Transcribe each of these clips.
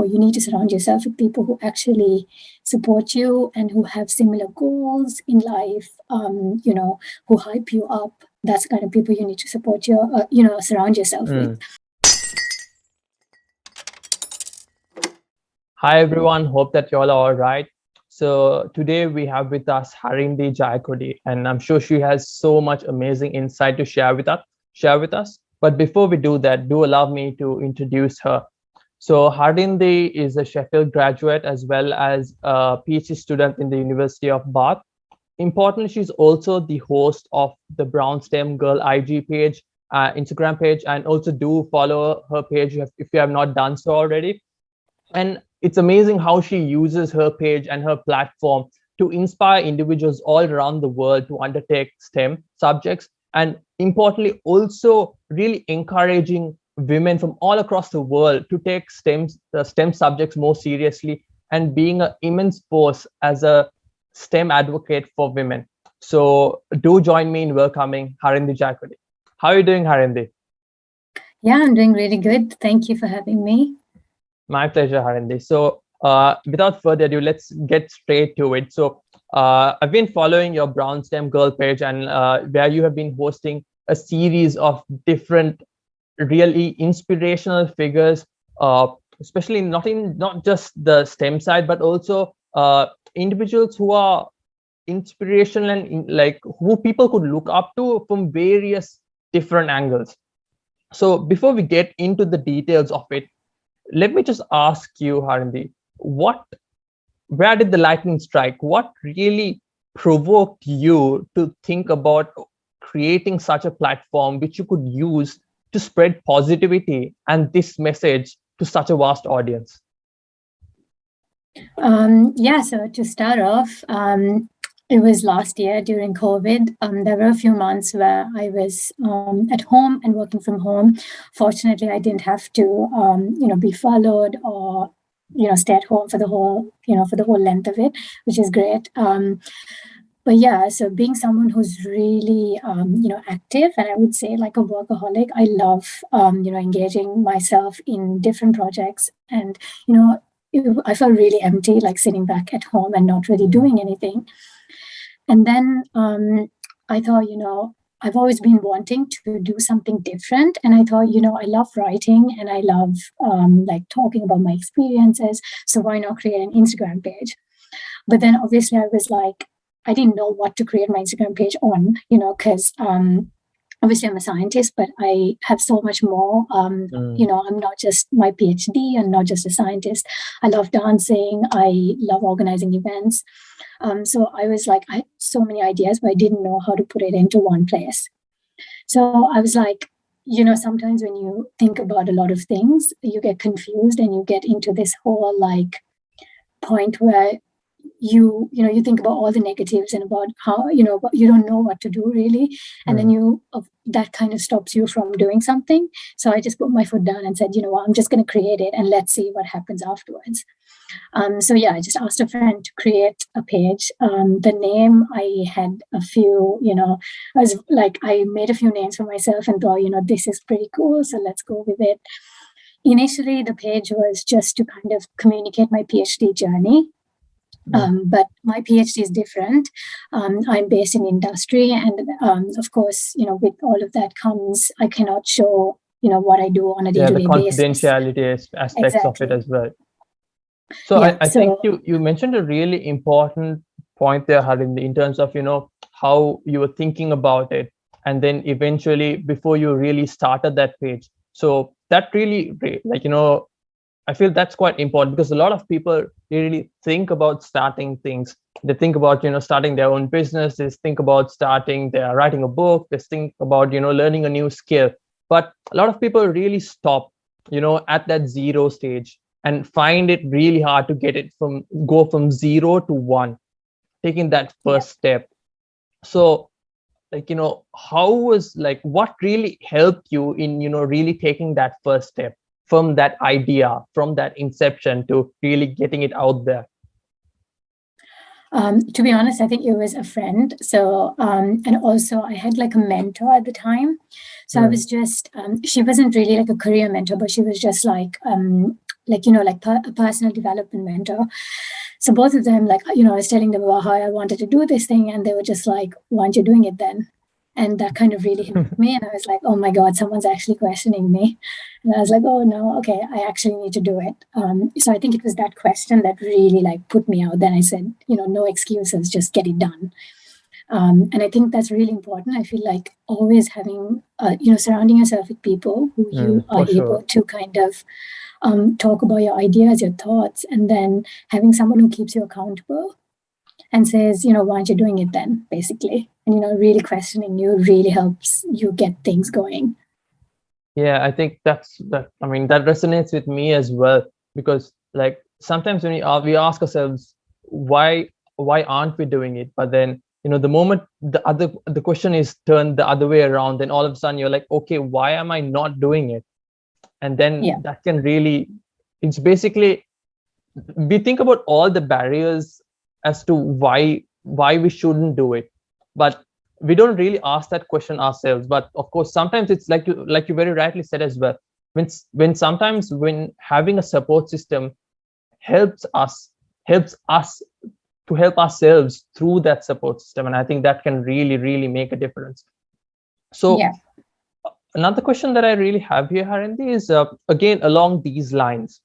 you need to surround yourself with people who actually support you and who have similar goals in life, who hype you up. That's the kind of people you need to support surround yourself with. Hi everyone, hope that you all are all right. So today we have with us Harindi Jayakody, and I'm sure she has so much amazing insight to share with us. But before we do that, do allow me to introduce her. So Harindi is a Sheffield graduate as well as a PhD student in the University of Bath. Importantly, she's also the host of the Brown STEM Girl IG page, Instagram page, and also do follow her page if you have not done so already. And it's amazing how she uses her page and her platform to inspire individuals all around the world to undertake STEM subjects, and importantly, also really encouraging women from all across the world to take the STEM subjects more seriously, and being an immense force as a STEM advocate for women. So do join me in welcoming Harindi Jayakody. How are you doing, Harindi? Yeah, I'm doing really good. Thank you for having me. My pleasure, Harindi. So without further ado, let's get straight to it. So I've been following your Brown STEM Girl page, and where you have been hosting a series of different really inspirational figures, especially not just the STEM side, but also individuals who are inspirational and like who people could look up to from various different angles. So before we get into the details of it, let me just ask you, Harindi, where did the lightning strike? What really provoked you to think about creating such a platform which you could use to spread positivity and this message to such a vast audience? So to start off, it was last year during COVID. There were a few months where I was at home and working from home. Fortunately, I didn't have to, be followed or, stay at home for the whole length of it, which is great. But yeah, so being someone who's really, active, and I would say like a workaholic, I love, engaging myself in different projects. And, I felt really empty, like sitting back at home and not really doing anything. And then I thought, I've always been wanting to do something different. And I thought, I love writing and I love like talking about my experiences. So why not create an Instagram page? But then obviously I was like, I didn't know what to create my Instagram page on, because obviously I'm a scientist, but I have so much more. I'm not just my PhD and not just a scientist. I love dancing. I love organizing events. So I was like, I had so many ideas, but I didn't know how to put it into one place. So I was like, sometimes when you think about a lot of things, you get confused and you get into this whole like point where you think about all the negatives and about how you don't know what to do really, and then that kind of stops you from doing something. So I just put my foot down and said, I'm just going to create it and let's see what happens afterwards. I just asked a friend to create a page. The name, I had a few, I was like, I made a few names for myself and thought, this is pretty cool, so let's go with it. Initially the page was just to kind of communicate my PhD journey. But my PhD is different. I'm based in industry, and of course, with all of that comes, I cannot show, what I do on a day-to-day basis. The confidentiality aspects of it as well. So I think you mentioned a really important point there, Harindi, in terms of, how you were thinking about it. And then eventually, before you really started that page. So that really, I feel that's quite important, because a lot of people really think about starting things. They think about, starting their own business. They think about writing a book. They think about, learning a new skill. But a lot of people really stop, at that zero stage and find it really hard to go from 0 to 1, taking that first step. So, what really helped you in, really taking that first step from that idea, from that inception to really getting it out there? To be honest, I think it was a friend. So, and also I had like a mentor at the time. So I Hmm. was just, she wasn't really like a career mentor, but she was just like, a personal development mentor. So both of them, like, I was telling them about how I wanted to do this thing, and they were just like, "Why aren't you doing it then?" And that kind of really hit me, and I was like, "Oh my God, someone's actually questioning me." And I was like, "Oh no, okay, I actually need to do it." So I think it was that question that really like put me out. Then I said, no excuses, just get it done. And I think that's really important. I feel like always having, surrounding yourself with people who Hmm. you are For able sure. to kind of talk about your ideas, your thoughts, and then having someone who keeps you accountable and says, why aren't you doing it then, basically? And, really questioning you really helps you get things going. Yeah, I think that. I mean, that resonates with me as well, because like sometimes when we ask ourselves why aren't we doing it, but then the moment the question is turned the other way around, then all of a sudden you're like, okay, why am I not doing it? And then Yeah. that can really, it's basically, we think about all the barriers as to why we shouldn't do it, but we don't really ask that question ourselves. But of course sometimes it's like you very rightly said as well, when sometimes when having a support system helps us helps us to help ourselves through that support system, and I think that can really really make a difference. So Yeah. another question that I really have here, Harindi, is again along these lines.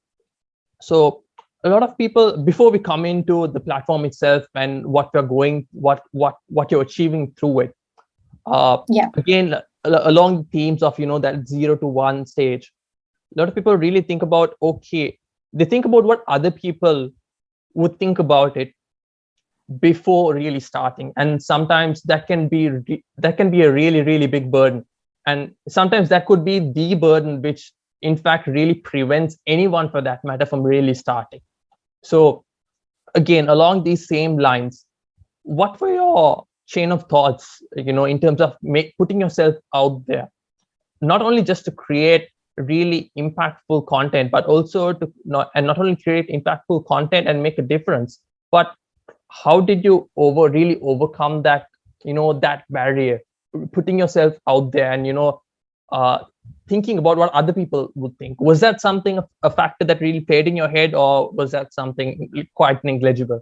So a lot of people, before we come into the platform itself and what we're going what you're achieving through it, uh, Yeah. again along themes of that 0 to 1 stage, a lot of people really think about, okay, they think about what other people would think about it before really starting, and sometimes that can be a really really big burden, and sometimes that could be the burden which in fact really prevents anyone for that matter from really starting. So again, along these same lines, what were your chain of thoughts, in terms of putting yourself out there, not only just to create really impactful content, but also to not only create impactful content and make a difference, but how did you really overcome that, that barrier, putting yourself out there and uh, thinking about what other people would think? Was that something, a factor that really played in your head, or was that something quite negligible?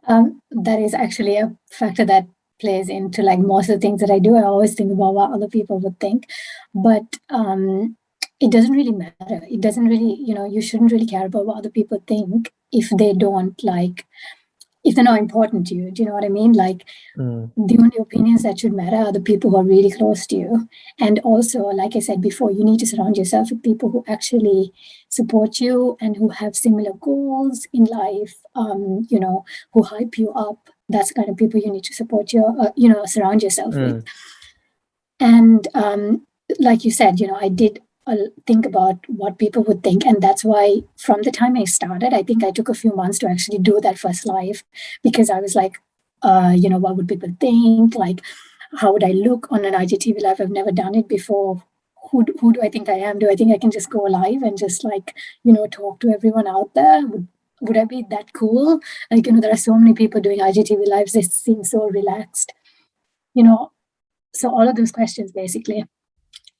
That is actually a factor that plays into like most of the things that I do. I always think about what other people would think, but it doesn't really matter. It doesn't really, you shouldn't really care about what other people think if they don't like, if they're not important to you. Do you know what I mean? Like, Mm, the only opinions that should matter are the people who are really close to you. And also, like I said before, you need to surround yourself with people who actually support you and who have similar goals in life, who hype you up. That's the kind of people you need to support surround yourself with. mm, And like you said, I did think about what people would think. And that's why from the time I started, I think I took a few months to actually do that first live, because I was like, what would people think? Like, how would I look on an IGTV live? I've never done it before. Who do I think I am? Do I think I can just go live and just like, talk to everyone out there? Would I be that cool? Like, there are so many people doing IGTV lives. They seem so relaxed, you know, so all of those questions basically.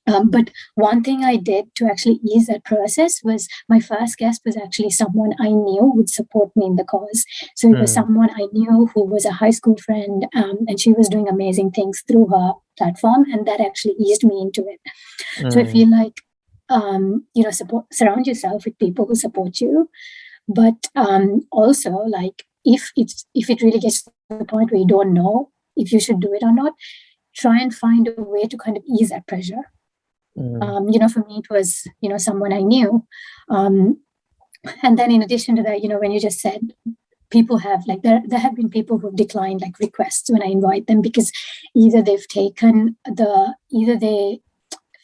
But one thing I did to actually ease that process was my first guest was actually someone I knew would support me in the cause. So it was mm, someone I knew who was a high school friend, and she was doing amazing things through her platform, and that actually eased me into it. So I mm, feel like, surround yourself with people who support you, but also like if it really gets to the point where you don't know if you should do it or not, try and find a way to kind of ease that pressure. mm, For me, it was, someone I knew. Um, and then in addition to that, when you just said people have like, there have been people who've declined like requests when I invite them because either they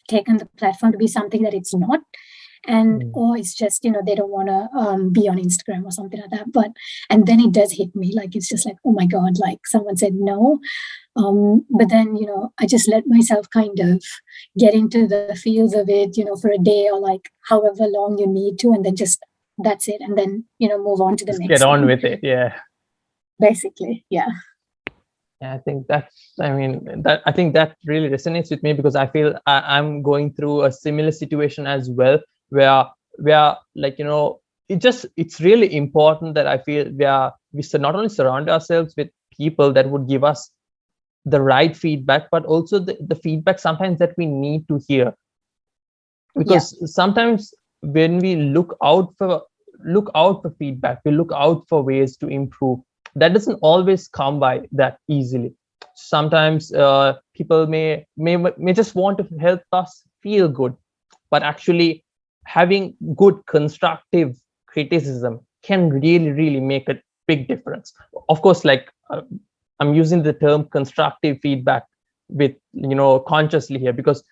taken the platform to be something that it's not, and mm. or it's just they don't want to be on Instagram or something like that. But and then it does hit me, like it's just like, oh my god, like someone said no. But then, I just let myself kind of get into the feels of it, for a day or like however long you need to, and then just that's it. And then, move on to the Just get next on one. with it. Yeah. basically. Yeah. Yeah, I think that really resonates with me, because I feel I'm going through a similar situation as well, where like, it's really important that I feel not only surround ourselves with people that would give us the right feedback, but also the feedback sometimes that we need to hear. Yeah. Because sometimes when we look out for feedback, we look out for ways to improve, that doesn't always come by that easily. Sometimes people may just want to help us feel good, but actually having good constructive criticism can really make a big difference. Of course, like, I'm using the term constructive feedback with, consciously here, because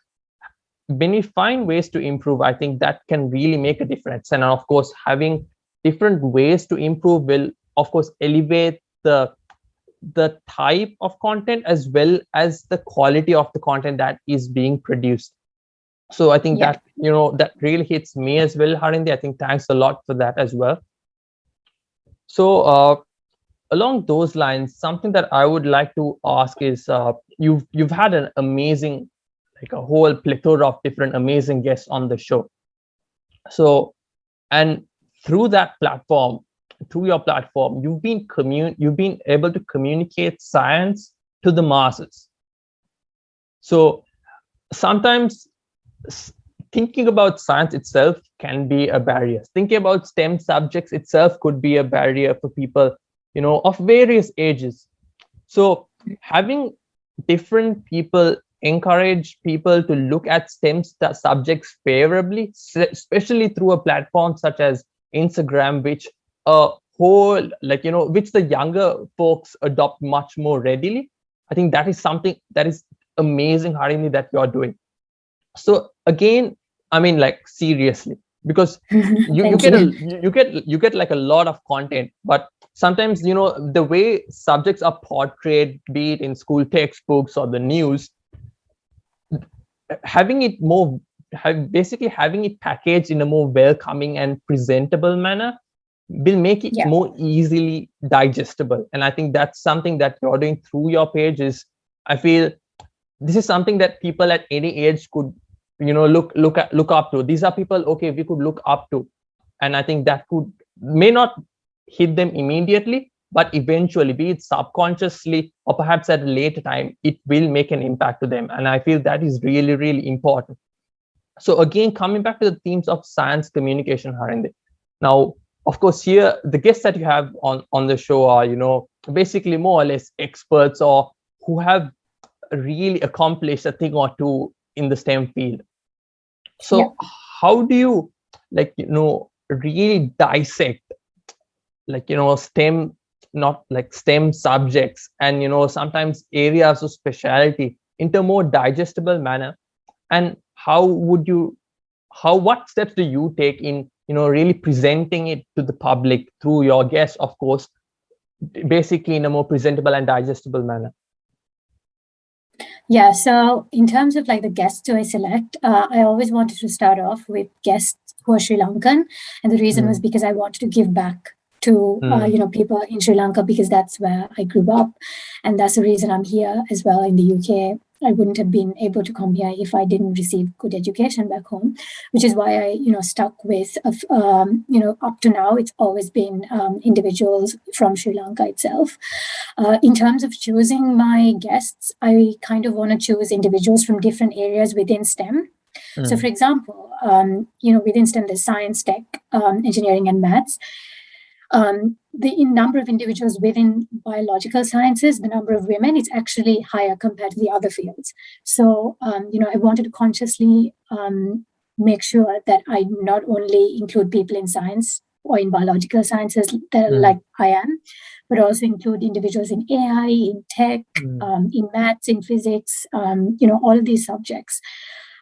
when we find ways to improve, I think that can really make a difference. And of course, having different ways to improve will, of course, elevate the type of content as well as the quality of the content that is being produced. So I think Yeah. that, that really hits me as well, Harindi. I think thanks a lot for that as well. So along those lines, something that I would like to ask is, you've had an amazing, like a whole plethora of different amazing guests on the show. So, and through that platform, through your platform, you've been able to communicate science to the masses. So sometimes thinking about science itself can be a barrier. Thinking about STEM subjects itself could be a barrier for people, of various ages. So having different people encourage people to look at STEM subjects favorably, especially through a platform such as Instagram, which a whole, like, which the younger folks adopt much more readily. I think that is something that is amazing, Harini, that you're doing. So again, I mean, like, seriously, because you Thank get you. you get like a lot of content, but sometimes, the way subjects are portrayed, be it in school textbooks or the news, having it basically having it packaged in a more welcoming and presentable manner will make it Yeah. more easily digestible. And I think that's something that you're doing through your pages. I feel this is something that people at any age could, look up to. These are people, okay, we could look up to. And I think that may not hit them immediately, but eventually, be it subconsciously or perhaps at a later time, it will make an impact to them. And I feel that is really important. So again, coming back to the themes of science communication, Harinde. Now, of course, here the guests that you have on the show are, basically more or less experts, or who have really accomplished a thing or two in the STEM field. So Yeah. how do you, like, really dissect, like, STEM, not like STEM subjects, and, sometimes areas of specialty into a more digestible manner? And what steps do you take in, really presenting it to the public through your guests, of course, basically in a more presentable and digestible manner? Yeah, so in terms of like the guests who I select, I always wanted to start off with guests who are Sri Lankan, and the reason was because I wanted to give back to people in Sri Lanka, because that's where I grew up, and that's the reason I'm here as well in the UK. I wouldn't have been able to come here if I didn't receive good education back home, which is why I stuck with up to now it's always been individuals from Sri Lanka itself. In terms of choosing my guests, I kind of want to choose individuals from different areas within STEM. So, for example, within STEM, there's science, tech, engineering, and maths. The number of individuals within biological sciences, the number of women, is actually higher compared to the other fields. So, I wanted to consciously make sure that I not only include people in science or in biological sciences that like I am, but also include individuals in AI, in tech, in maths, in physics, all of these subjects.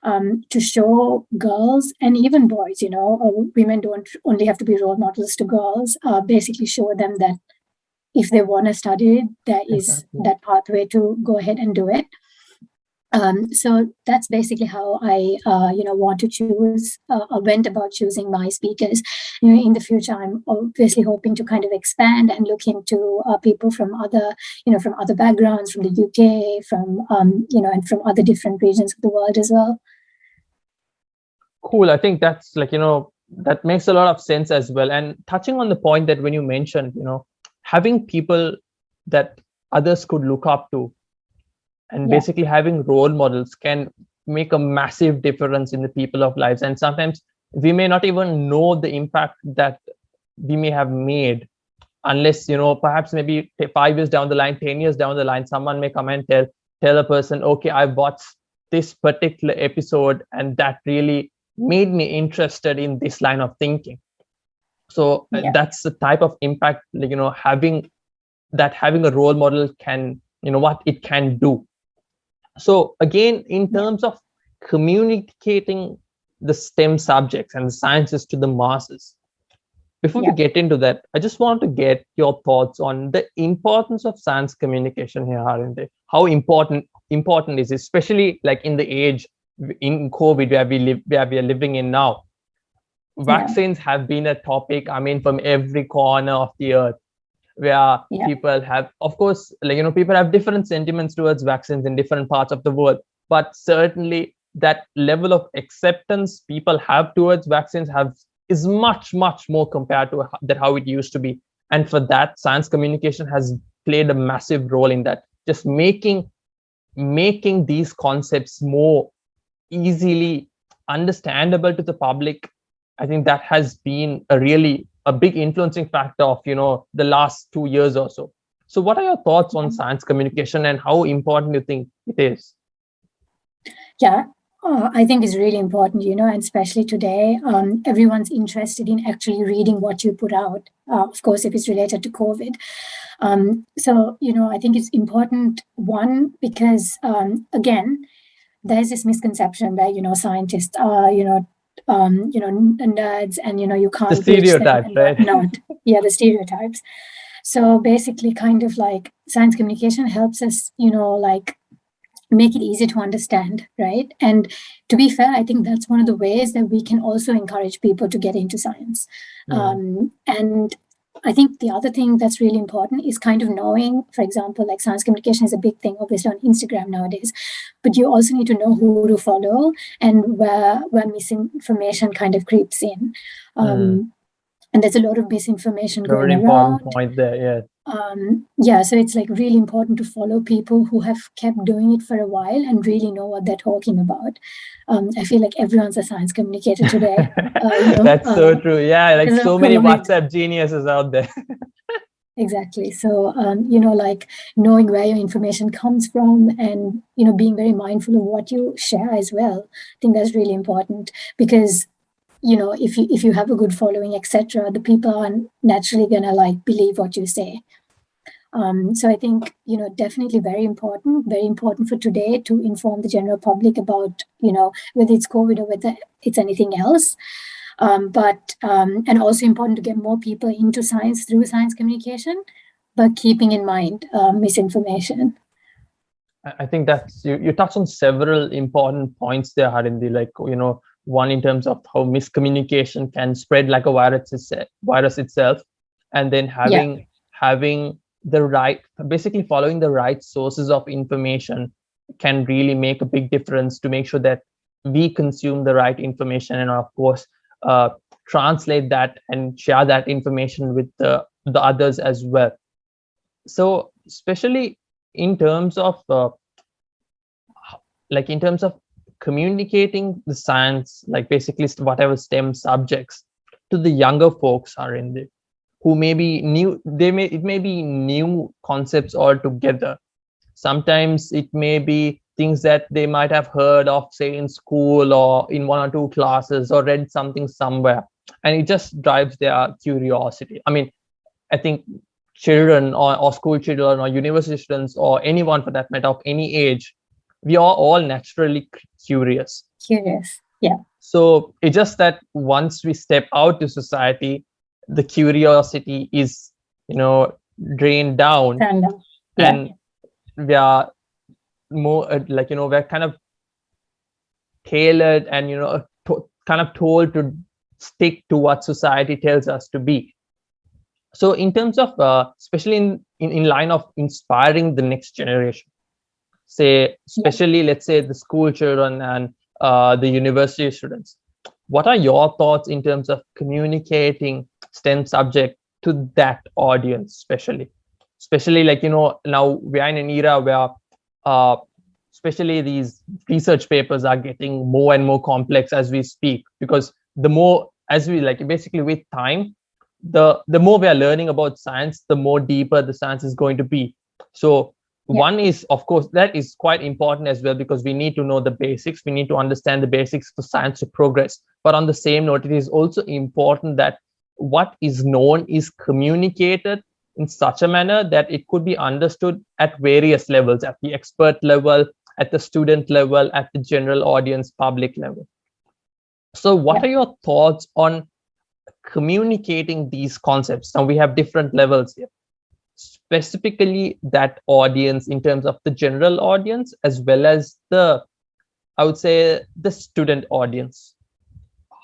To show girls and even boys, women don't only have to be role models to girls, basically show them that if they want to study it, there is that pathway to go ahead and do it. So that's basically how I, want to choose, went about choosing my speakers. In the future, I'm obviously hoping to kind of expand and look into people from other, from other backgrounds, from the UK, from, and from other different regions of the world as well. Cool. I think that's that makes a lot of sense as well. And touching on the point that when you mentioned, having people that others could look up to, and basically having role models can make a massive difference in the people of lives. And sometimes we may not even know the impact that we may have made, unless perhaps maybe 5 years down the line, 10 years down the line, someone may come and tell a person, okay, I watched this particular episode and that really made me interested in this line of thinking. So that's the type of impact, having a role model can, what it can do. So again, in terms of communicating the STEM subjects and the sciences to the masses, before we get into that, I just want to get your thoughts on the importance of science communication here, Harindi. How important is it, especially like in the age in COVID where we are living in now. Vaccines have been a topic, I mean, from every corner of the earth, where people have, of course, people have different sentiments towards vaccines in different parts of the world, but certainly that level of acceptance people have towards vaccines is much more compared to how it used to be. And for that, science communication has played a massive role in that, just making these concepts more easily understandable to the public. I think that has been a big influencing factor of the last 2 years or so. So what are your thoughts on science communication and how important you think it is? I think it's really important, and especially today, everyone's interested in actually reading what you put out, of course, if it's related to COVID. So, I think it's important, one, because, again, there's this misconception that, scientists are, nerds and, you can't... The stereotypes, right? Not. Yeah, the stereotypes. So basically, kind of like science communication helps us, make it easy to understand, right? And to be fair, I think that's one of the ways that we can also encourage people to get into science. And I think the other thing that's really important is kind of knowing, for example, like science communication is a big thing, obviously, on Instagram nowadays, but you also need to know who to follow and where misinformation kind of creeps in. And there's a lot of misinformation going around. Very important point there, so it's like really important to follow people who have kept doing it for a while and really know what they're talking about. I feel like everyone's a science communicator today. That's so true. Yeah, like so many WhatsApp geniuses out there. Exactly. So, like knowing where your information comes from and, being very mindful of what you share as well. I think that's really important because if you have a good following, etc., the people are naturally gonna like believe what you say. So I think definitely very important for today to inform the general public about whether it's COVID or whether it's anything else. But and also important to get more people into science through science communication, but keeping in mind misinformation. I think that's you touched on several important points there, Harindi. Like one in terms of how miscommunication can spread like a virus itself, and then having the right, basically following the right sources of information can really make a big difference to make sure that we consume the right information and of course translate that and share that information with the others as well. So especially in terms of communicating the science, like basically whatever STEM subjects to the younger folks are in there, who may be new, it may be new concepts altogether. Sometimes it may be things that they might have heard of, say, in school or in 1 or 2 classes or read something somewhere, and it just drives their curiosity. I mean, I think children or school children or university students or anyone for that matter of any age, we are all naturally curious. Yeah. So it's just that once we step out to society, the curiosity is, drained down, and we are more we're kind of tailored and kind of told to stick to what society tells us to be. So in terms of especially in line of inspiring the next generation, say especially let's say the school children and the university students, what are your thoughts in terms of communicating STEM subject to that audience, especially now we are in an era where especially these research papers are getting more and more complex as we speak, because the more as we basically with time, the more we are learning about science, the more deeper the science is going to be. So one is, of course, that is quite important as well, because we need to know the basics, we need to understand the basics for science to progress. But on the same note, it is also important that what is known is communicated in such a manner that it could be understood at various levels, at the expert level, at the student level, at the general audience public level. So what are your thoughts on communicating these concepts? Now we have different levels here, specifically that audience in terms of the general audience as well as the, I would say, the student audience.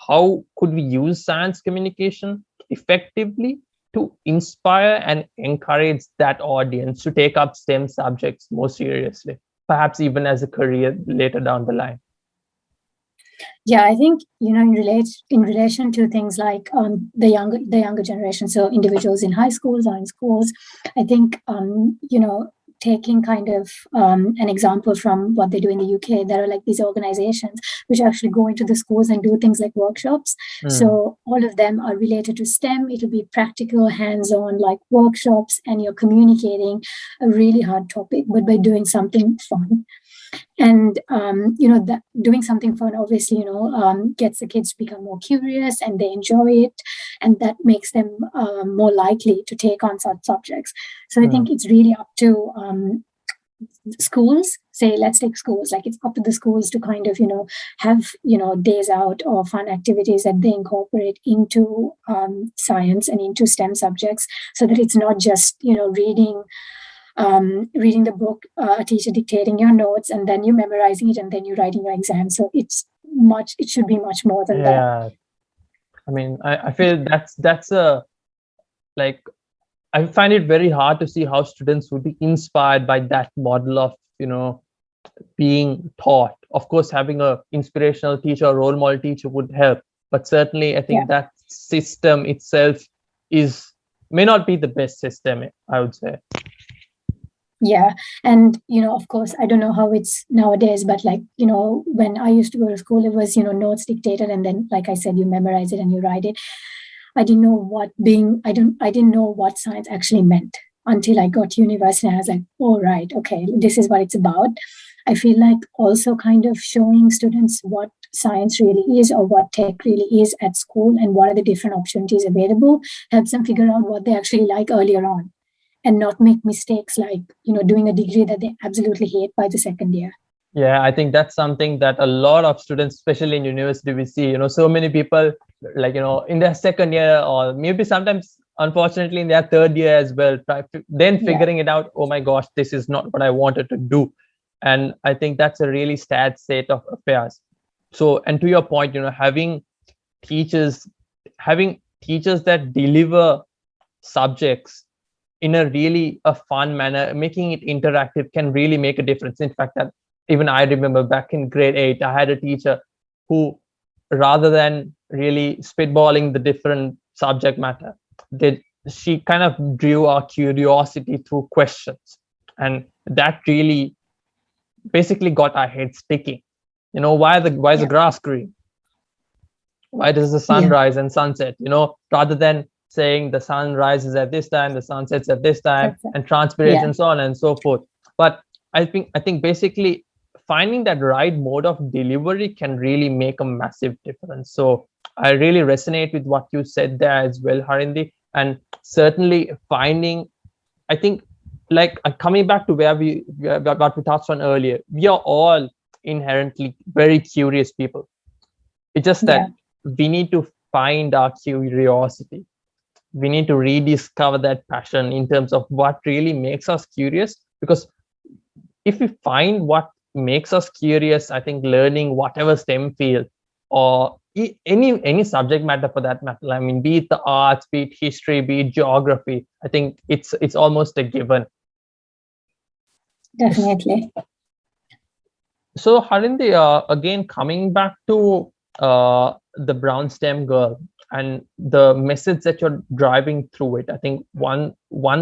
How could we use science communication effectively to inspire and encourage that audience to take up STEM subjects more seriously, perhaps even as a career later down the line? Yeah, I think in relation to things like the younger generation, so individuals in high schools or in schools, I think taking kind of an example from what they do in the UK, there are like these organizations which actually go into the schools and do things like workshops. So all of them are related to STEM. It'll be practical, hands-on, like workshops, and you're communicating a really hard topic, but by doing something fun. And that doing something fun obviously gets the kids to become more curious, and they enjoy it, and that makes them more likely to take on such subjects. So I think it's really up to schools. Say, let's take schools, like it's up to the schools to kind of have days out or fun activities that they incorporate into science and into STEM subjects, so that it's not just reading the book, a teacher dictating your notes, and then you memorizing it, and then you writing your exam. So it should be much more than that. I mean, I feel that's a, like, I find it very hard to see how students would be inspired by that model of being taught. Of course, having a inspirational teacher or role model teacher would help, but certainly I think that system itself may not be the best system, I would say. Yeah. And, of course, I don't know how it's nowadays, but when I used to go to school, it was, notes dictated. And then, like I said, you memorize it and you write it. I didn't know what science actually meant until I got to university. And I was like, oh, right. Okay. This is what it's about. I feel like also kind of showing students what science really is, or what tech really is at school, and what are the different opportunities available, helps them figure out what they actually like earlier on, and not make mistakes like, doing a degree that they absolutely hate by the second year. Yeah, I think that's something that a lot of students, especially in university, we see, so many people in their second year, or maybe sometimes, unfortunately, in their third year as well, figuring it out, oh my gosh, this is not what I wanted to do. And I think that's a really sad state of affairs. So, and to your point, having teachers that deliver subjects in a fun manner, making it interactive, can really make a difference. In fact, that even I remember back in grade 8, I had a teacher who, rather than really spitballing the different subject matter, she kind of drew our curiosity through questions, and that really basically got our heads sticking. Why is the grass green? Why does the sun rise and sunset? Rather than saying the sun rises at this time, the sun sets at this time, and transpiration, so on and so forth. But I think basically finding that right mode of delivery can really make a massive difference. So I really resonate with what you said there as well, Harindi. And certainly finding, I think, coming back to what we touched on earlier, we are all inherently very curious people. It's just that we need to find our curiosity. We need to rediscover that passion in terms of what really makes us curious, because if we find what makes us curious, I think learning whatever STEM field or any subject matter for that matter, I mean, be it the arts, be it history, be it geography, I think it's almost a given. Definitely. So Harindi, again coming back to the brown STEM girl and the message that you're driving through it, I think one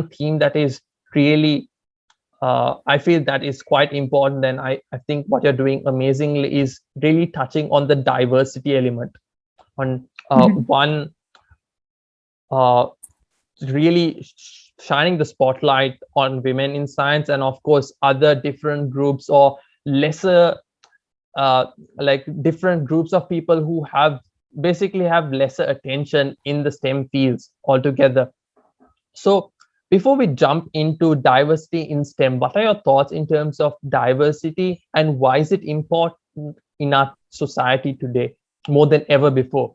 theme that is really I feel that is quite important, and I think what you're doing amazingly is really touching on the diversity element, on one really shining the spotlight on women in science, and of course other different groups or lesser like different groups of people who basically have lesser attention in the STEM fields altogether. So before we jump into diversity in STEM, what are your thoughts in terms of diversity and why is it important in our society today more than ever before?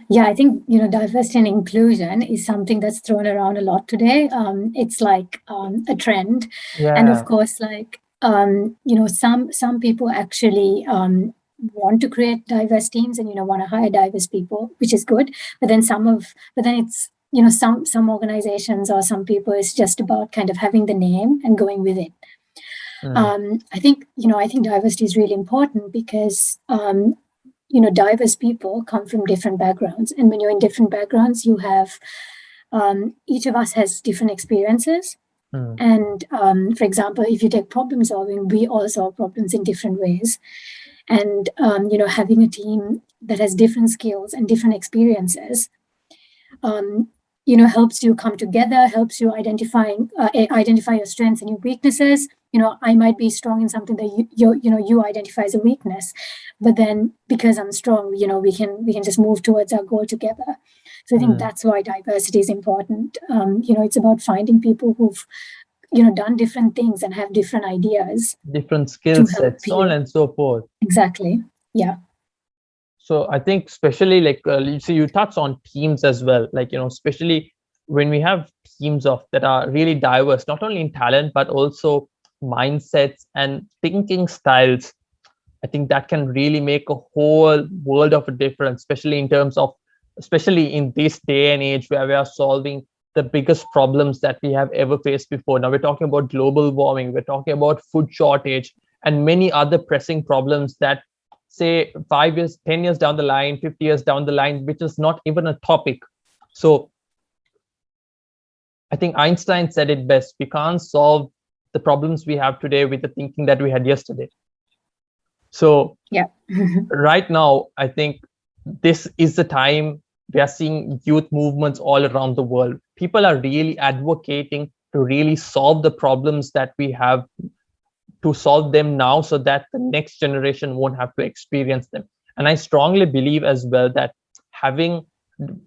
Yeah, I think, diversity and inclusion is something that's thrown around a lot today. It's like a trend. And of course, like, some people actually want to create diverse teams and, want to hire diverse people, which is good. But then it's, some organizations or some people, it's just about kind of having the name and going with it. I think diversity is really important because, diverse people come from different backgrounds. And when you're in different backgrounds, you have, each of us has different experiences. And for example, if you take problem solving, we all solve problems in different ways. And, having a team that has different skills and different experiences, helps you come together, helps you identify your strengths and your weaknesses. I might be strong in something that you identify as a weakness, but then because I'm strong, we can just move towards our goal together. So I think that's why diversity is important. It's about finding people who've done different things and have different ideas, different skill sets, so on and so forth. Exactly. Yeah. So I think especially like you touch on teams as well, like especially when we have teams that are really diverse, not only in talent but also mindsets and thinking styles. I think that can really make a whole world of a difference, especially in this day and age where we are solving the biggest problems that we have ever faced before. Now we're talking about global warming, we're talking about food shortage and many other pressing problems that, say, 5 years, 10 years down the line, 50 years down the line, which is not even a topic. So I think Einstein said it best: we can't solve the problems we have today with the thinking that we had yesterday. So yeah. Right now, I think this is the time we are seeing youth movements all around the world. People are really advocating to really solve the problems that we have, to solve them now so that the next generation won't have to experience them. And I strongly believe as well that having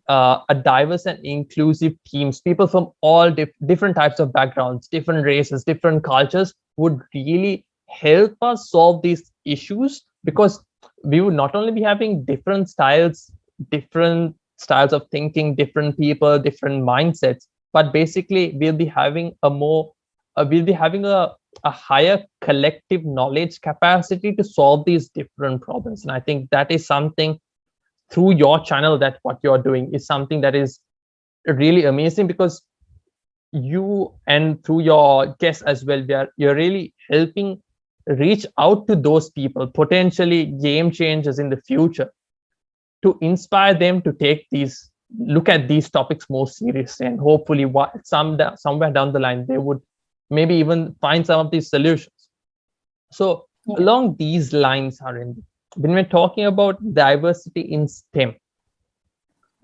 a diverse and inclusive teams, people from all different types of backgrounds, different races, different cultures, would really help us solve these issues, because we would not only be having different styles of thinking, different people, different mindsets, but basically we'll be having a higher collective knowledge capacity to solve these different problems. And I think that is something through your channel, that what you're doing is something that is really amazing, because you, and through your guests as well, you're really helping reach out to those people, potentially game changers in the future, to inspire them to look at these topics more seriously, and hopefully somewhere down the line they would maybe even find some of these solutions. So along these lines, Harindi, when we're talking about diversity in STEM,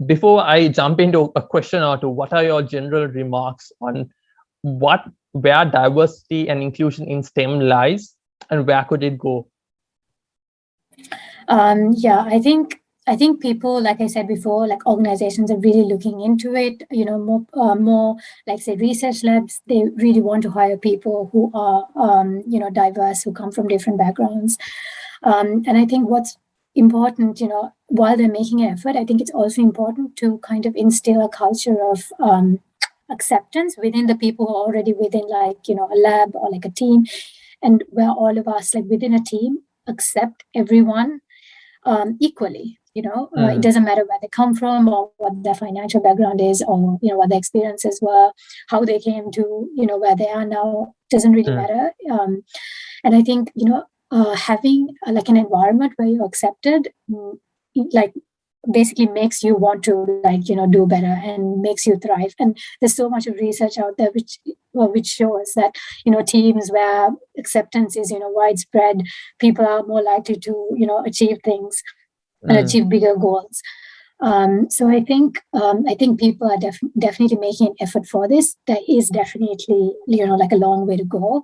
before I jump into a question or two, what are your general remarks on where diversity and inclusion in STEM lies, and where could it go? I think people, like I said before, like organizations are really looking into it. More like, say, research labs, they really want to hire people who are diverse, who come from different backgrounds. And I think what's important, while they're making an effort, I think it's also important to kind of instill a culture of acceptance within the people who are already within, like, a lab or like a team, and where all of us, like within a team, accept everyone equally. It doesn't matter where they come from or what their financial background is, or what their experiences were, how they came to where they are now. Doesn't really matter. And I think having like an environment where you're accepted, like basically makes you want to, like, do better and makes you thrive. And there's so much of research out there which shows that teams where acceptance is widespread, people are more likely to achieve things and achieve bigger goals. So I think people are definitely making an effort for this. There is definitely like a long way to go,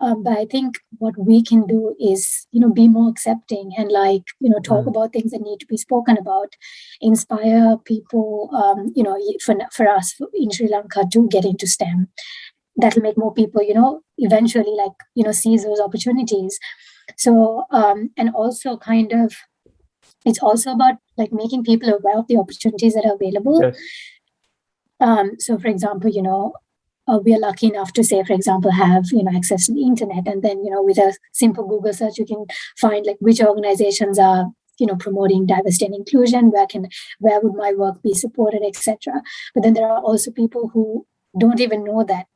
but I think what we can do is be more accepting and, like, talk about things that need to be spoken about, inspire people. For us in Sri Lanka to get into STEM, that'll make more people eventually, like, seize those opportunities. So and also kind of, it's also about like making people aware of the opportunities that are available. Yes. So for example, we are lucky enough to, say, for example, have access to the internet, and then with a simple Google search you can find like which organizations are promoting diversity and inclusion, where would my work be supported, etc. But then there are also people who don't even know that,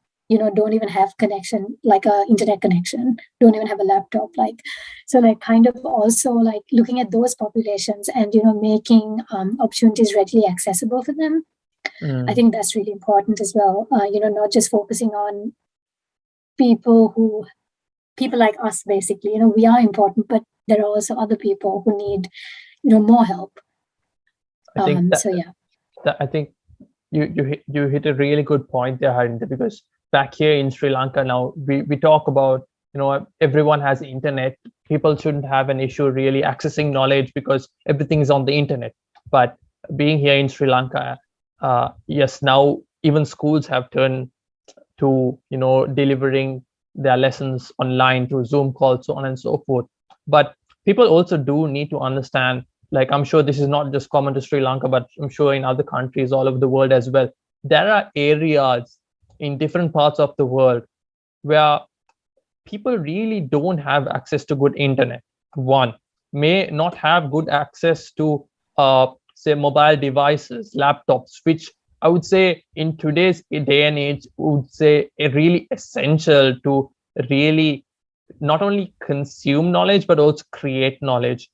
don't even have connection, like a internet connection, don't even have a laptop, like. So like kind of also like looking at those populations and making opportunities readily accessible for them. I think that's really important as well. Not just focusing on people like us, basically. We are important, but there are also other people who need more help. I think so yeah, I think you hit a really good point there, Harindi, because back here in Sri Lanka now, we talk about, everyone has internet. People shouldn't have an issue really accessing knowledge because everything is on the internet. But being here in Sri Lanka, yes, now even schools have turned to delivering their lessons online through Zoom calls, so on and so forth. But people also do need to understand, like, I'm sure this is not just common to Sri Lanka, but I'm sure in other countries all over the world as well, there are areas in different parts of the world where people really don't have access to good internet. One, may not have good access to say mobile devices, laptops, which I would say in today's day and age would say really essential to really not only consume knowledge but also create knowledge.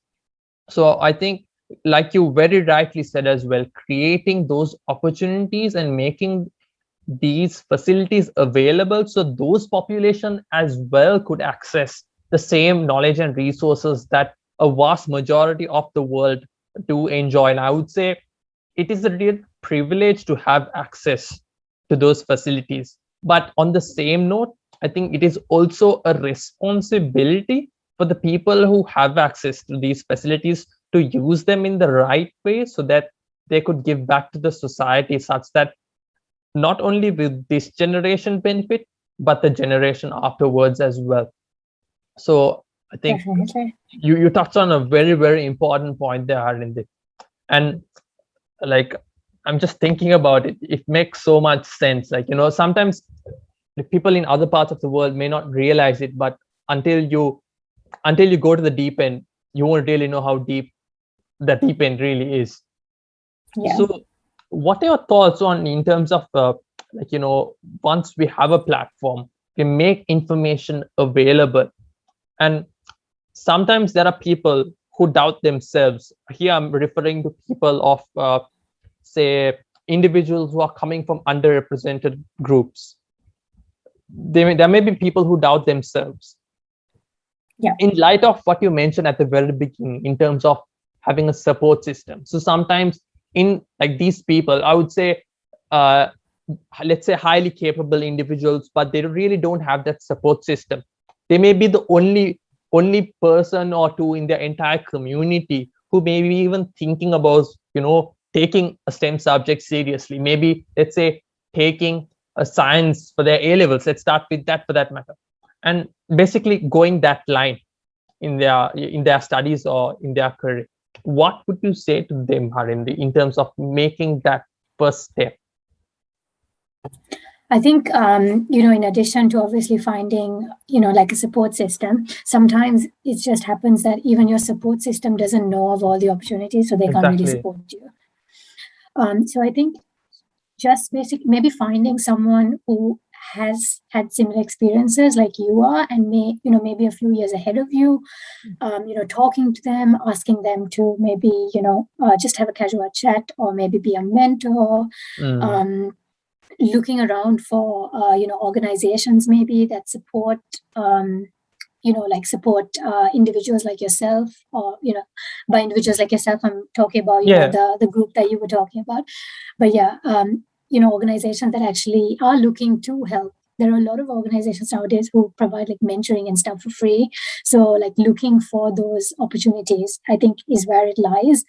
So I think, like you very rightly said as well, creating those opportunities and making these facilities available so those population as well could access the same knowledge and resources that a vast majority of the world do enjoy. And I would say it is a real privilege to have access to those facilities. But on the same note, I think it is also a responsibility for the people who have access to these facilities to use them in the right way so that they could give back to the society, such that not only will this generation benefit, but the generation afterwards as well. So I think definitely. you touched on a very, very important point there, Harindi. And like, I'm just thinking about it. It makes so much sense. Like, sometimes the people in other parts of the world may not realize it, but until you go to the deep end, you won't really know how deep the deep end really is. Yeah. So what are your thoughts on, in terms of once we have a platform, we make information available, and sometimes there are people who doubt themselves. Here I'm referring to people of say individuals who are coming from underrepresented groups. There may be people who doubt themselves. Yeah. In light of what you mentioned at the very beginning in terms of having a support system, so sometimes in like these people, I would say let's say highly capable individuals, but they really don't have that support system. They may be the only person or two in their entire community who may be even thinking about taking a STEM subject seriously. Maybe, let's say, taking a science for their A levels. Let's start with that for that matter, and basically going that line in their studies or in their career. What would you say to them, Harindi, in terms of making that first step? I think, in addition to obviously finding, like a support system, sometimes it just happens that even your support system doesn't know of all the opportunities, so they can't really Exactly. support you. So I think just maybe finding someone who has had similar experiences like you are, and maybe a few years ahead of you, talking to them, asking them to maybe, just have a casual chat, or maybe be a mentor. Looking around for organizations maybe that support support individuals like yourself, or by individuals like yourself I'm talking about the group that you were talking about. But yeah, organizations that actually are looking to help. There are a lot of organizations nowadays who provide like mentoring and stuff for free, so like looking for those opportunities, I think, is where it lies.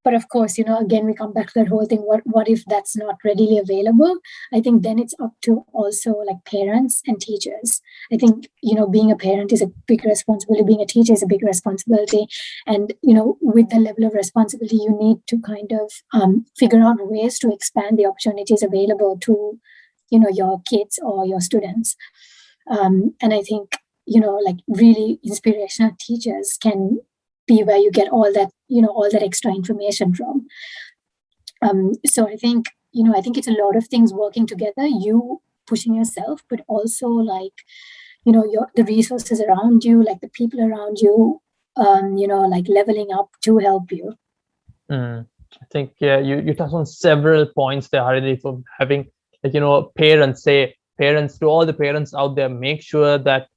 But of course, again, we come back to that whole thing. What if that's not readily available? I think then it's up to also like parents and teachers. I think, being a parent is a big responsibility. Being a teacher is a big responsibility. And, with the level of responsibility, you need to kind of figure out ways to expand the opportunities available to, your kids or your students. And I think, like really inspirational teachers can be where you get all that extra information from. So I think it's a lot of things working together, you pushing yourself, but also like the resources around you, like the people around you, like leveling up to help you. I think you touched on several points there, Harindi, for having parents, to all the parents out there, make sure that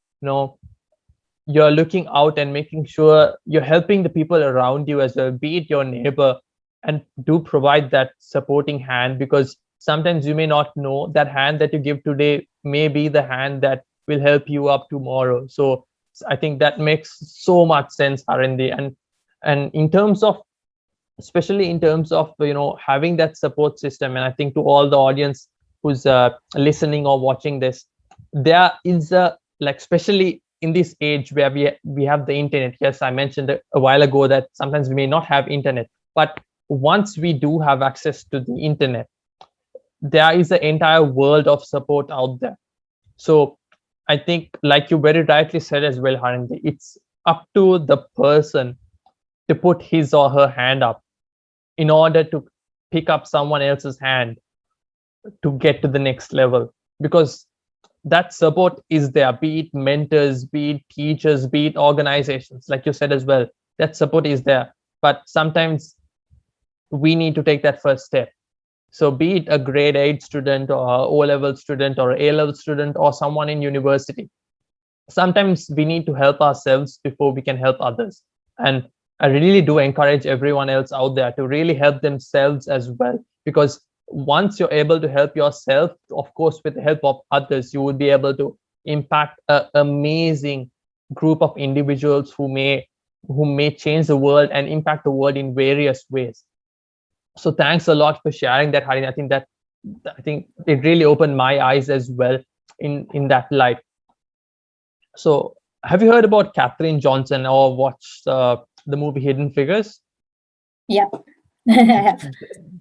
you're looking out and making sure you're helping the people around you as well, be it your neighbor, and do provide that supporting hand, because sometimes you may not know that hand that you give today may be the hand that will help you up tomorrow. So I think that makes so much sense, Harindi. And in terms of, especially in terms of having that support system, and I think to all the audience who's listening or watching this, there is a, like, especially in this age where we have the internet. Yes, I mentioned a while ago that sometimes we may not have internet, but once we do have access to the internet, there is an entire world of support out there. So I think, like you very rightly said as well, Harindi, it's up to the person to put his or her hand up in order to pick up someone else's hand to get to the next level, because that support is there, be it mentors, be it teachers, be it organizations, like you said as well, that support is there. But sometimes we need to take that first step. So be it a grade 8 student, or O-level student, or A-level student, or someone in university, sometimes we need to help ourselves before we can help others. And I really do encourage everyone else out there to really help themselves as well, because once you're able to help yourself, of course, with the help of others, you will be able to impact an amazing group of individuals who may change the world and impact the world in various ways. So thanks a lot for sharing that, Harini. I think it really opened my eyes as well in that light. So have you heard about Katherine Johnson or watched the movie Hidden Figures? Yeah.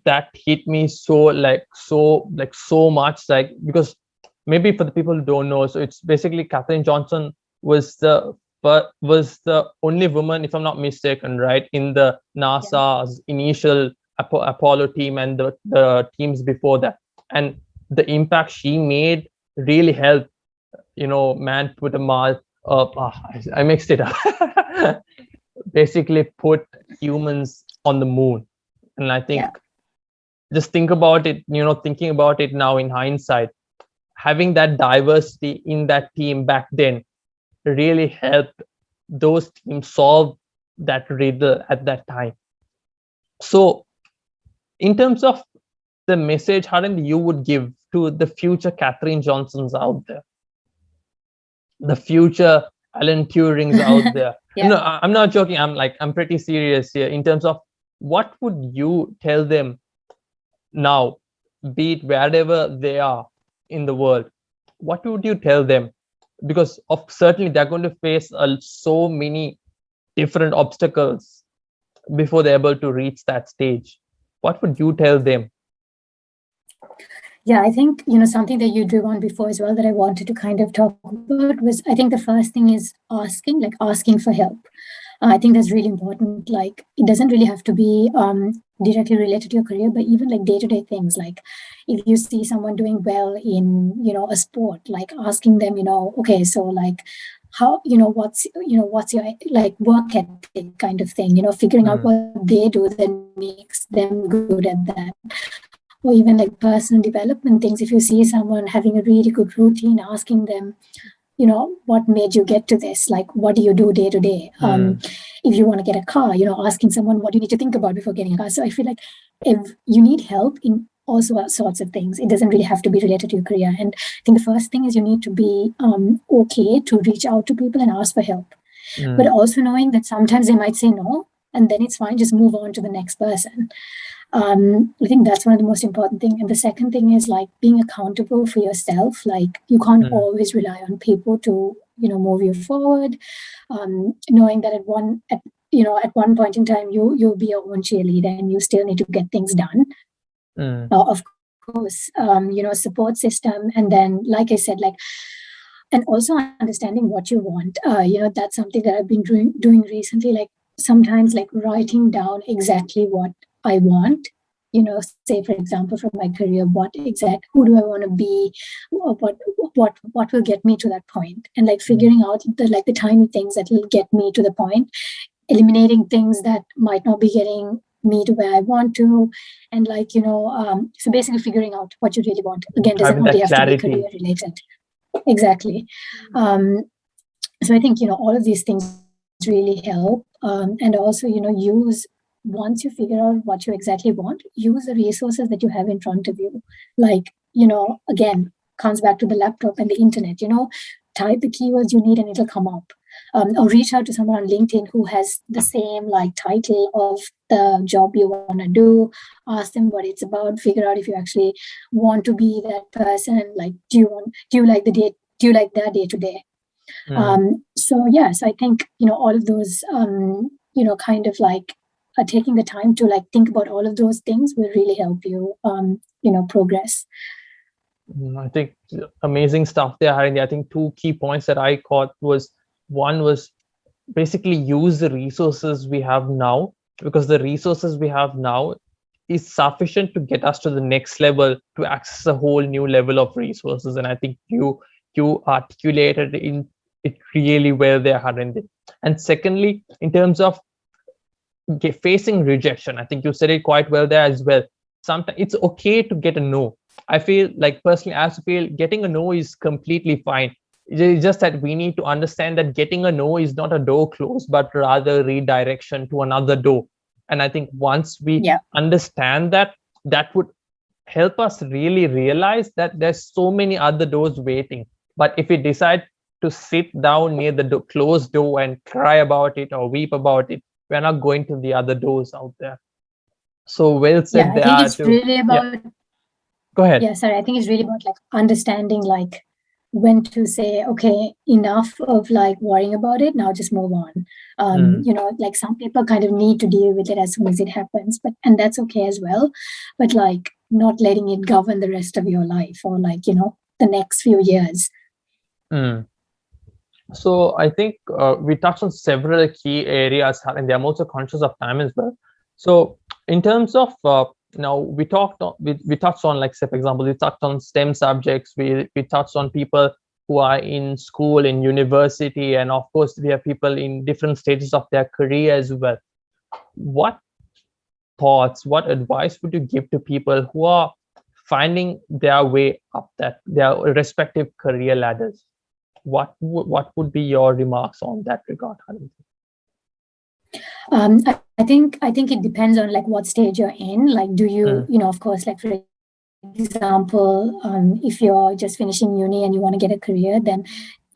That hit me so much, like, because maybe for the people who don't know, so it's basically Katherine Johnson was the only woman, if I'm not mistaken, right, in the NASA's initial Apollo team and the teams before that. And the impact she made really helped, man put a Mars I mixed it up. Basically put humans on the moon. And I think, just think about it, thinking about it now in hindsight, having that diversity in that team back then really helped those teams solve that riddle at that time. So in terms of the message, Harindi, you would give to the future Katherine Johnsons out there, the future Alan Turings out there? No, I'm not joking. I'm pretty serious here in terms of what would you tell them now, be it wherever they are in the world. What would you tell them? Because certainly they're going to face so many different obstacles before they're able to reach that stage. What would you tell them? Yeah, I think, something that you drew on before as well that I wanted to kind of talk about was, I think the first thing is asking for help. I think that's really important. Like, it doesn't really have to be directly related to your career, but even like day-to-day things. Like, if you see someone doing well in, a sport, like asking them, okay, so like, how, what's your like work ethic kind of thing, figuring out what they do that makes them good at that. Or even like personal development things. If you see someone having a really good routine, asking them, what made you get to this? Like, what do you do day to day? If you want to get a car, asking someone, what do you need to think about before getting a car? So I feel like if you need help in all sorts of things, it doesn't really have to be related to your career. And I think the first thing is you need to be okay to reach out to people and ask for help, but also knowing that sometimes they might say no, and then it's fine, just move on to the next person. I think that's one of the most important thing. And the second thing is like being accountable for yourself. Like, you can't always rely on people to, move you forward. Knowing that at one point in time, you'll be your own cheerleader and you still need to get things done. Of course, support system. And then, like I said, like, and also understanding what you want. That's something that I've been doing recently. Like, sometimes like writing down exactly what I want, say for example from my career, who do I want to be, what will get me to that point, and like figuring out the tiny things that will get me to the point, eliminating things that might not be getting me to where I want to, and like so basically figuring out what you really want. Again, doesn't only have to be career related. Exactly. So I think all of these things really help, and also use, once you figure out what you exactly want, use the resources that you have in front of you. Like, again, comes back to the laptop and the internet. Type the keywords you need and it'll come up. Or reach out to someone on LinkedIn who has the same like title of the job you want to do. Ask them what it's about. Figure out if you actually want to be that person. Like, do you like their day to day? So I think all of those kind of like taking the time to like think about all of those things will really help you progress. I think amazing stuff there, Harindi. I think two key points that I caught was, one was basically use the resources we have now, because the resources we have now is sufficient to get us to the next level, to access a whole new level of resources. And I think you articulated it really well there, Harindi. And secondly, in terms of facing rejection, I think you said it quite well there as well. Sometimes it's okay to get a no. I feel like personally, I feel getting a no is completely fine. It's just that we need to understand that getting a no is not a door closed, but rather redirection to another door. And I think once we understand that, that would help us really realize that there's so many other doors waiting. But if we decide to sit down near the closed door and cry about it or weep about it, we're not going to the other doors out there. So well said there. I think it's really about. Go ahead. Yeah, sorry. I think it's really about like understanding like when to say, okay, enough of like worrying about it. Now just move on. Like some people kind of need to deal with it as soon as it happens, and that's okay as well. But like not letting it govern the rest of your life or like the next few years. So I think we touched on several key areas, and I'm also conscious of time as well. So in terms of now we touched on, like, say for example, we touched on STEM subjects, we touched on people who are in school, in university, and of course we have people in different stages of their career as well. What thoughts, what advice would you give to people who are finding their way up their respective career ladders? What would be your remarks on that regard, Harindi? I think it depends on like what stage you're in. Like, do you, of course, like for example, if you're just finishing uni and you want to get a career, then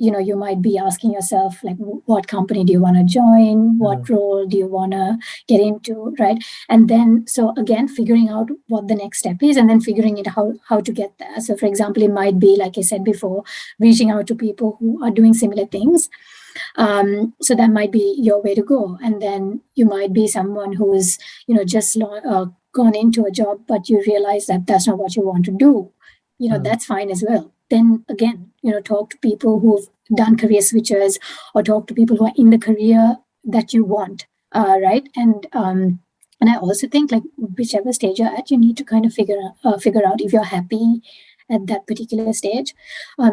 you might be asking yourself like, what company do you want to join? What role do you want to get into, right? And then, so again, figuring out what the next step is, and then figuring it how to get there. So for example, it might be, like I said before, reaching out to people who are doing similar things. So that might be your way to go. And then you might be someone who's just gone into a job, but you realize that that's not what you want to do. that's fine as well. Then again, talk to people who've done career switches, or talk to people who are in the career that you want, right? And I also think, like, whichever stage you're at, you need to kind of figure out if you're happy at that particular stage.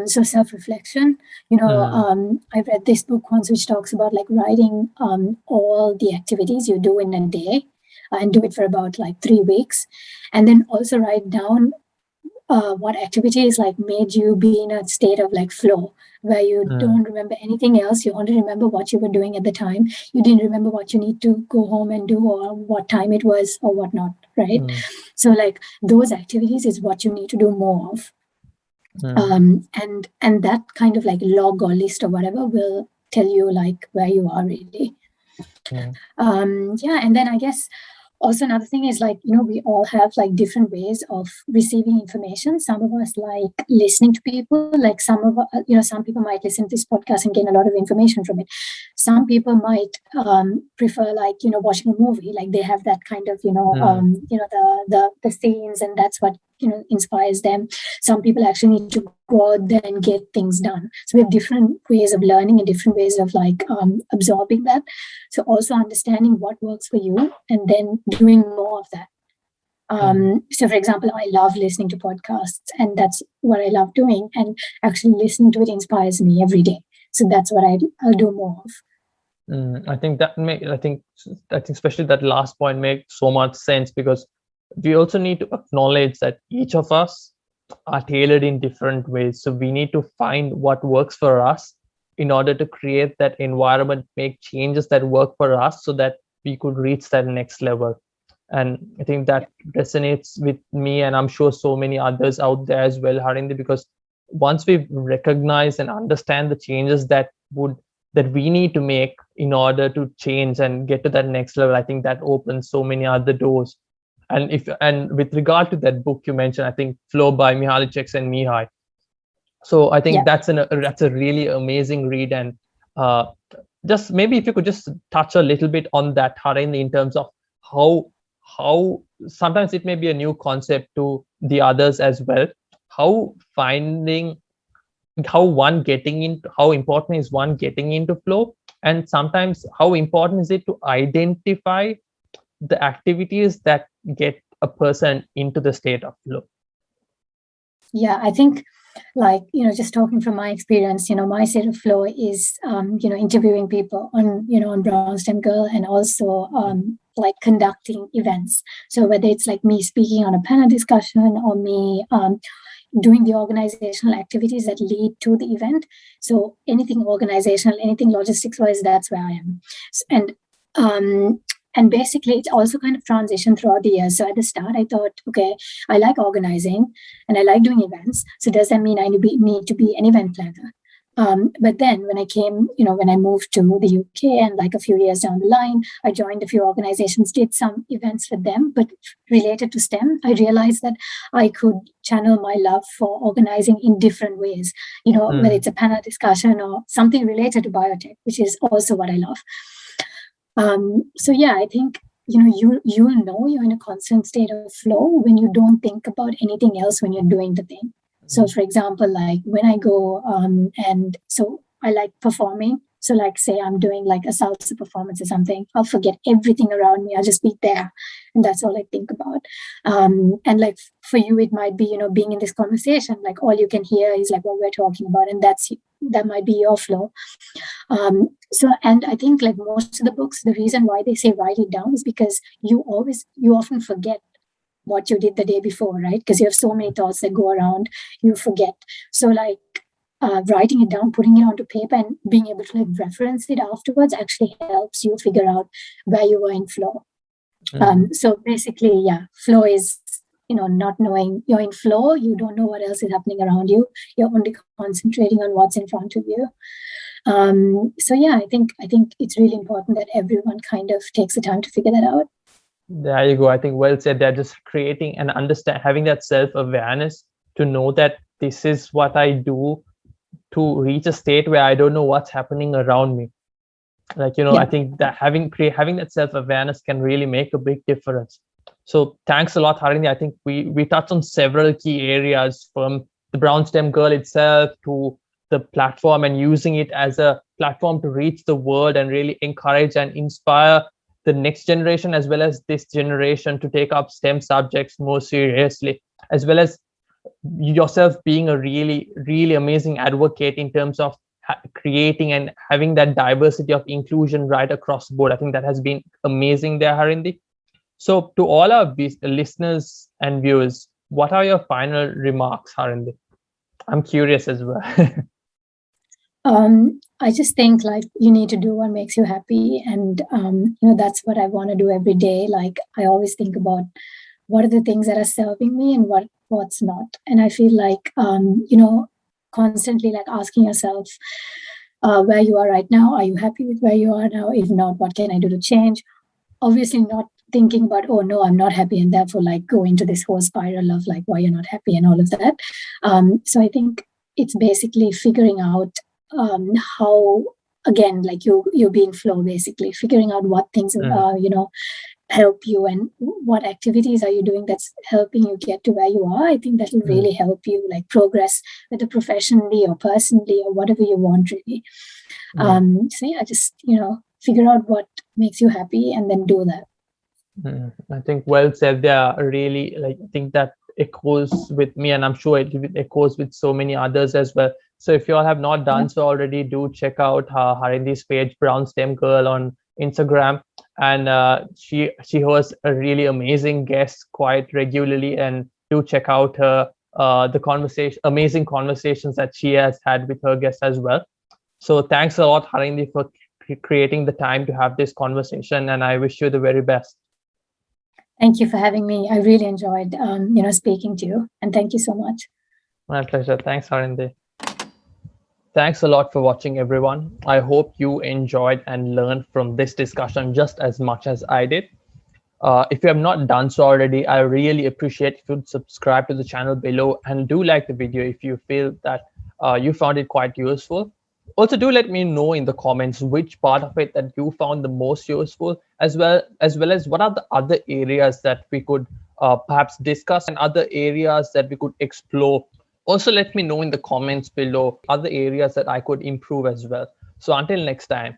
So self-reflection, I read this book once which talks about like writing all the activities you do in a day, and do it for about like 3 weeks, and then also write down what activities like made you be in a state of like flow, where you don't remember anything else. You only remember what you were doing at the time. You didn't remember what you need to go home and do, or what time it was, or whatnot, right? So like those activities is what you need to do more of. And that kind of like log or list or whatever will tell you like where you are really. And then I guess also another thing is like, we all have like different ways of receiving information. Some of us like listening to people, like some people might listen to this podcast and gain a lot of information from it. Some people might prefer like, watching a movie, like they have that kind of, the scenes, and that's what, inspires them. Some people actually need to go out there and get things done. So we have different ways of learning and different ways of like absorbing that. So also understanding what works for you and then doing more of that. So for example, I love listening to podcasts, and that's what I love doing, and actually listening to it inspires me every day. So that's what I'll do more of. I think especially that last point makes so much sense, because we also need to acknowledge that each of us are tailored in different ways. So we need to find what works for us in order to create that environment, make changes that work for us so that we could reach that next level. And I think that resonates with me, and I'm sure so many others out there as well, Harindi, because once we recognize and understand the changes that we need to make in order to change and get to that next level, I think that opens so many other doors. And with regard to that book you mentioned, I think Flow by Mihaly Csikszentmihalyi. So I think that's a really amazing read. And just maybe if you could just touch a little bit on that, Harindi, in terms of how sometimes it may be a new concept to the others as well. How important is one getting into flow, and sometimes how important is it to identify the activities that get a person into the state of flow? Yeah, I think like, just talking from my experience, my state of flow is, interviewing people on Brown Stem Girl, and also like conducting events. So whether it's like me speaking on a panel discussion, or me doing the organizational activities that lead to the event. So anything organizational, anything logistics wise, that's where I am. And basically, it's also kind of transitioned throughout the years. So at the start, I thought, okay, I like organizing and I like doing events. So does that mean I need to be an event planner? But then when I moved to the UK, and like a few years down the line, I joined a few organizations, did some events for them, but related to STEM, I realized that I could channel my love for organizing in different ways, whether it's a panel discussion or something related to biotech, which is also what I love. So yeah, I think, you'll know you're in a constant state of flow when you don't think about anything else when you're doing the thing. So for example, like when I go, and so I like performing. So like say I'm doing like a salsa performance or something, I'll forget everything around me. I'll just be there. And that's all I think about. And like for you, it might be, being in this conversation, like all you can hear is like what we're talking about. And that might be your flow. And I think like most of the books, the reason why they say write it down is because you often forget what you did the day before, right? Because you have so many thoughts that go around, you forget. So like writing it down, putting it onto paper, and being able to like reference it afterwards actually helps you figure out where you were in flow. So basically, flow is, not knowing you're in flow, you don't know what else is happening around you. You're only concentrating on what's in front of you. So yeah, I think it's really important that everyone kind of takes the time to figure that out. There you go. I think well said. They're just creating and having that self-awareness to know that this is what I do to reach a state where I don't know what's happening around me. Like, I think that having that self-awareness can really make a big difference. So thanks a lot, Harindi. I think we touched on several key areas, from the brown stem girl itself to the platform and using it as a platform to reach the world and really encourage and inspire the next generation as well as this generation to take up STEM subjects more seriously, as well as yourself being a really, really amazing advocate in terms of creating and having that diversity of inclusion right across the board. I think that has been amazing there, Harindi. So, to all our listeners and viewers, what are your final remarks, Harindi? I'm curious as well. I just think like you need to do what makes you happy, and that's what I want to do every day. Like I always think about what are the things that are serving me and what's not, and I feel like constantly like asking yourself where you are right now. Are you happy with where you are now? If not, what can I do to change? Obviously, not thinking about, oh no, I'm not happy, and therefore like go into this whole spiral of like why you're not happy and all of that. So I think it's basically figuring out how, again, like you be in flow, basically figuring out what things help you, and what activities are you doing that's helping you get to where you are. I think that will really help you like progress, whether professionally or personally or whatever you want, really. So yeah, just figure out what makes you happy and then do that. I think well said there. Really, like I think that echoes with me, and I'm sure it echoes with so many others as well. So if you all have not done so already, do check out Harindi's page, Brown Stem Girl, on Instagram, and she hosts a really amazing guests quite regularly, and do check out her amazing conversations that she has had with her guests as well. So thanks a lot, Harindi, for creating the time to have this conversation, and I wish you the very best. Thank you for having me. I really enjoyed, speaking to you, and thank you so much. My pleasure. Thanks, Harindi. Thanks a lot for watching, everyone. I hope you enjoyed and learned from this discussion just as much as I did. If you have not done so already, I really appreciate if you'd subscribe to the channel below, and do like the video if you feel that you found it quite useful. Also, do let me know in the comments which part of it that you found the most useful, as well as what are the other areas that we could perhaps discuss, and other areas that we could explore. Also, let me know in the comments below other areas that I could improve as well. So until next time,